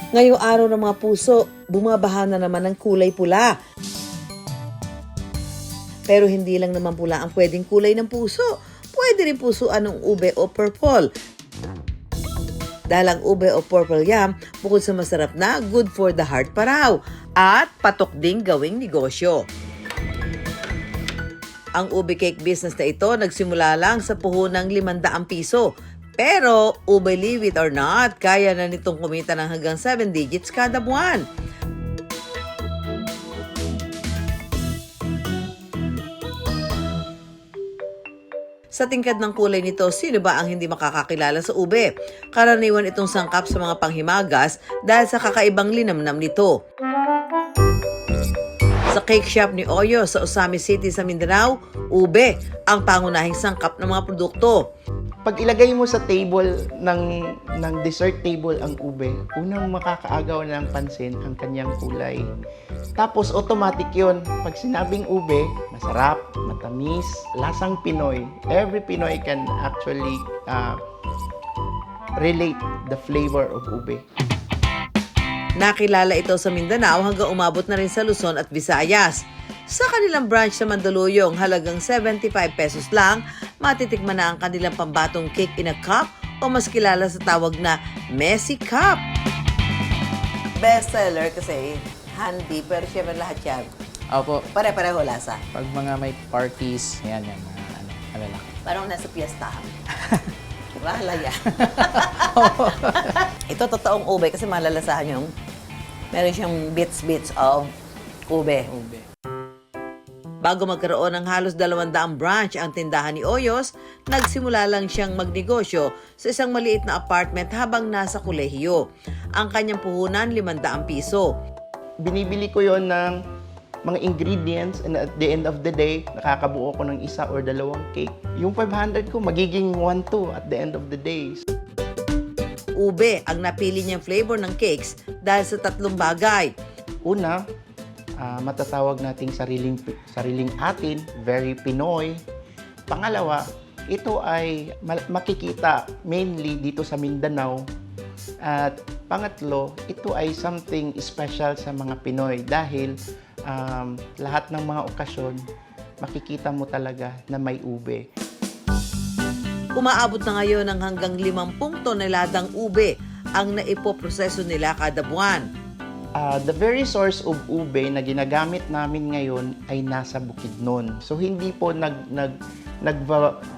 Ngayong araw ng mga puso, bumabaha na naman ng kulay pula. Pero hindi lang naman pula ang pwedeng kulay ng puso. Pwede rin pusuan ng ube o purple. Dahil ang ube o purple yam, bukod sa masarap na, good for the heart pa raw. At patok ding gawing negosyo. Ang ube cake business na ito nagsimula lang sa puhunang 500 piso. Pero, believe it or not, kaya na nitong kumita ng hanggang 7 digits kada buwan. Sa tingkad ng kulay nito, sino ba ang hindi makakakilala sa ube? Karaniwan itong sangkap sa mga panghimagas dahil sa kakaibang linamnam nito. Sa cake shop ni Oyo sa Osami City sa Mindanao, ube ang pangunahing sangkap ng mga produkto. Pag ilagay mo sa table ng dessert table ang ube, unang makakaagaw ng pansin ang kanyang kulay. Tapos automatic yon. Pag sinabing ube, masarap, matamis, lasang Pinoy. Every Pinoy can actually relate the flavor of ube. Nakilala ito sa Mindanao hanggang umabot na rin sa Luzon at Visayas. Sa kanilang branch sa Mandaluyong, halagang 75 pesos lang, matitikman na ang kanilang pambatong cake in a cup o mas kilala sa tawag na messy cup. Bestseller kasi handy, pero syempre lahat yan. Opo, Pare-pareho lasa. pag mga may parties, yan, mga malalaki. Parang nasa piyestahan. Bahala yan. Ito totoong ube kasi malalasahan yung meron siyang bits of ube. Ube. Bago magkaroon ng halos 200 branch ang tindahan ni Oyos, nagsimula lang siyang magnegosyo sa isang maliit na apartment habang nasa kolehiyo. Ang kanyang puhunan, 500 piso. Binibili ko yon ng mga ingredients and at the end of the day, nakakabuo ko ng isa or dalawang cake. Yung 500 ko, magiging 1-2 at the end of the day. Ube ang napili niyang flavor ng cakes dahil sa 3 bagay. Una, matatawag nating sariling atin, very Pinoy. Pangalawa, ito ay makikita mainly dito sa Mindanao. At pangatlo, ito ay something special sa mga Pinoy dahil lahat ng mga okasyon, makikita mo talaga na may ube. Umaabot na ngayon ng hanggang 50 toneladang ube ang naipoproseso nila kada buwan. The very source of ube na ginagamit namin ngayon ay nasa Bukidnon. So hindi po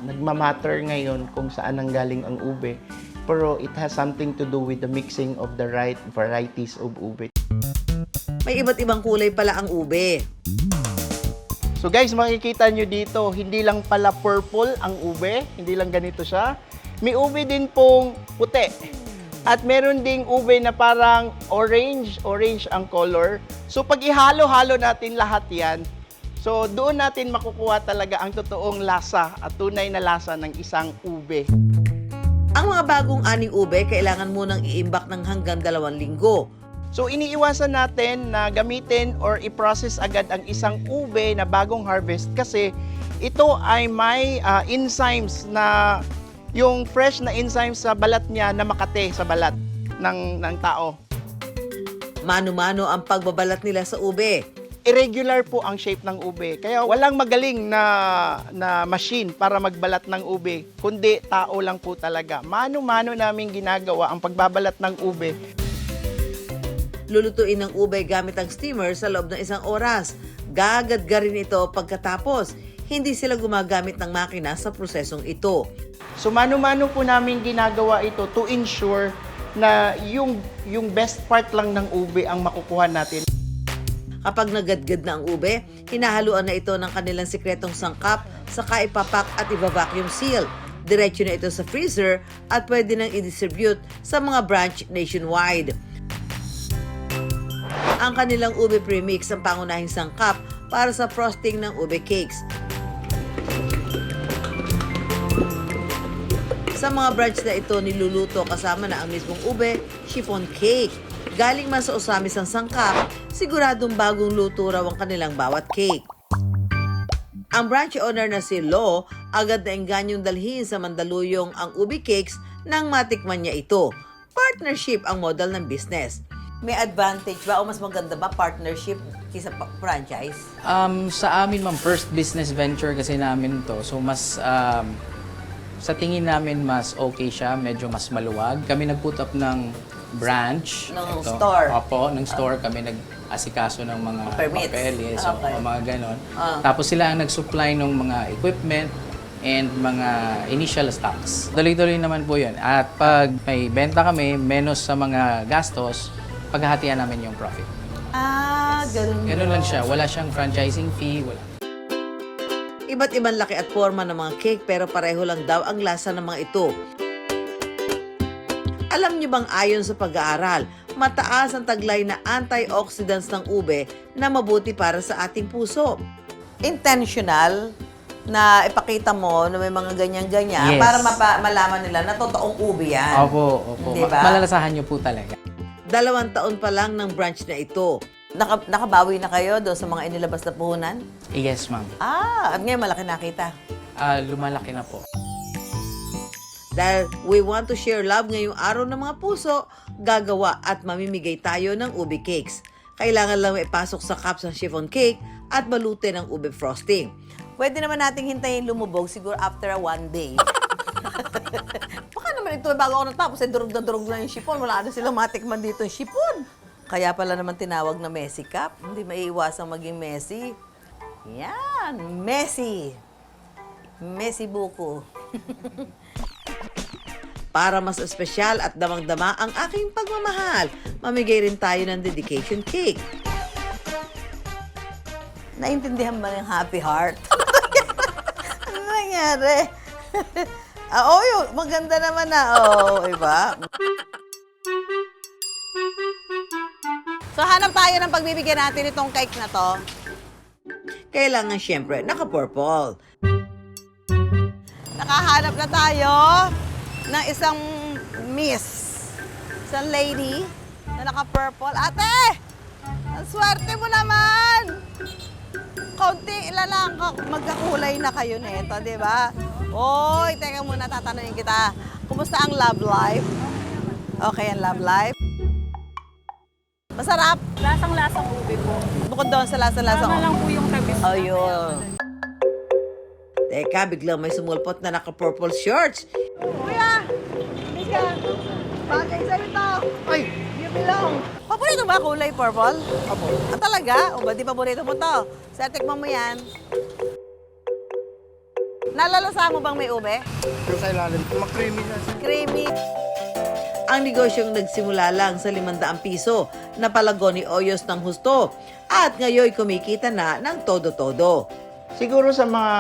nagmamatter ngayon kung saan nanggaling ang ube. Pero it has something to do with the mixing of the right varieties of ube. May iba't ibang kulay pala ang ube. So guys, makikita nyo dito, hindi lang pala purple ang ube, hindi lang ganito siya. May ube din pong puti. At meron ding ube na parang orange ang color. So pag ihalo-halo natin lahat yan, so doon natin makukuha talaga ang totoong lasa at tunay na lasa ng isang ube. Ang mga bagong aning ube, kailangan munang iimbak ng hanggang 2 linggo. So iniiwasan natin na gamitin or i-process agad ang isang ube na bagong harvest kasi ito ay may enzymes na yung fresh na enzymes sa balat niya na makate sa balat ng tao. Mano-mano ang pagbabalat nila sa ube. Irregular po ang shape ng ube. Kaya walang magaling na machine para magbalat ng ube, kundi tao lang po talaga. Mano-mano namin ginagawa ang pagbabalat ng ube. Lulutuin ng ube gamit ang steamer sa loob ng 1 oras. Gagadgarin ito pagkatapos. Hindi sila gumagamit ng makina sa prosesong ito. So mano-mano po namin ginagawa ito to ensure na yung best part lang ng ube ang makukuha natin. Kapag nagadgad na ang ube, hinahaluan na ito ng kanilang sikretong sangkap, saka ipapak at iba-vacuum seal. Diretso na ito sa freezer at pwede nang i-distribute sa mga branch nationwide. Ang kanilang ube premix ang pangunahing sangkap para sa frosting ng ube cakes. Sa mga branch na ito niluluto kasama na ang mismong ube, chiffon cake. Galing man sa Osamis ang sangkap, siguradong bagong luto raw ang kanilang bawat cake. Ang branch owner na si Lo, agad na enganyong dalhin sa Mandaluyong ang ube cakes nang matikman niya ito. Partnership ang model ng business. May advantage ba o mas maganda ba partnership kaysa franchise? Sa amin, ma'am, first business venture kasi namin to. So, mas, sa tingin namin, mas okay siya. Medyo mas maluwag. Kami nag-put up ng branch. Ng store. Opo, ng store. Kami nag-asikaso ng mga Permits. papeles, Okay. o mga ganon. Ah. Tapos sila ang nag-supply ng mga equipment and mga initial stocks. Tuloy-tuloy naman po yun. At pag may benta kami, menos sa mga gastos, paghahatian namin yung profit. Ganun. Ganun lang siya. Wala siyang franchising fee. Wala. Iba't ibang laki at forma ng mga cake pero pareho lang daw ang lasa ng mga ito. Alam niyo bang ayon sa pag-aaral, mataas ang taglay na antioxidants ng ube na mabuti para sa ating puso. Intentional na ipakita mo na may mga ganyan-ganyan Yes. para malaman nila na totoong ube yan. Opo. Diba? Malalasahan niyo po talaga. 2 taon pa lang ng branch na ito. Nakabawi na kayo doon sa mga inilabas na puhunan? Yes, ma'am. At ngayon malaki nakita. Lumalaki na po. Dahil we want to share love ngayong araw ng mga puso, gagawa at mamimigay tayo ng ube cakes. Kailangan lang ipasok sa cups ng chiffon cake at balutin ng ube frosting. Pwede naman nating hintayin lumubog siguro after 1 day. Baka naman ito bago ako natapos, durog na durog na yung chiffon. Wala na silang matikman dito yung chiffon. Kaya pala naman tinawag na messy cup. Hindi maiiwasang maging messy. Yan, messy. Messy buko. Para mas espesyal at damang-dama ang aking pagmamahal, mamigay rin tayo ng dedication cake. Naintindihan ba ng happy heart? Ano nangyari? Yun, maganda naman na. Iba? So, hanap tayo ng pagbibigyan natin itong cake na to. Kailangan siyempre naka-purple. Nakahanap na tayo ng isang miss. Isang lady na naka-purple. Ate! Ang swerte mo naman! Kaunti lang magkakulay na kayo nito, di ba? Oy, teka muna, tatanungin kita. Kumusta ang love life? Okay ang love life? Masarap. Lasang-lasang ube po. Bukod doon sa lasa-lasa. Tama lang po yung tamis. Ayun. Teka, biglang may sumulpot na naka-purple shorts. Kuya! Mika! Bagay sa'yo ito! Ay! You belong! Paborito ba kulay purple? Opo. Talaga? O ba di paborito mo to? Sa tikman mo yan. Nalalasa mo bang may ube? Pero sa ilalim, makreamy na siya. Creamy. Ang negosyong nagsimula lang sa 500 piso na palago ni Oyos ng husto at ngayon kumikita na ng todo-todo. Siguro sa mga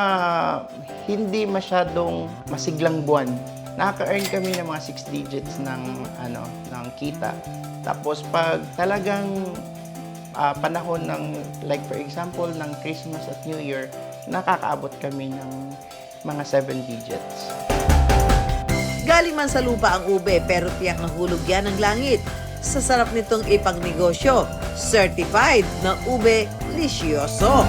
hindi masyadong masiglang buwan, nakaka-earn kami ng mga 6 digits ng kita. Tapos pag talagang panahon ng, like for example, ng Christmas at New Year, nakakaabot kami ng mga 7 digits. Galing man sa lupa ang ube pero tiyak na hulog yan ng langit. Sa sarap nitong ipangnegosyo, certified na ube lisyoso.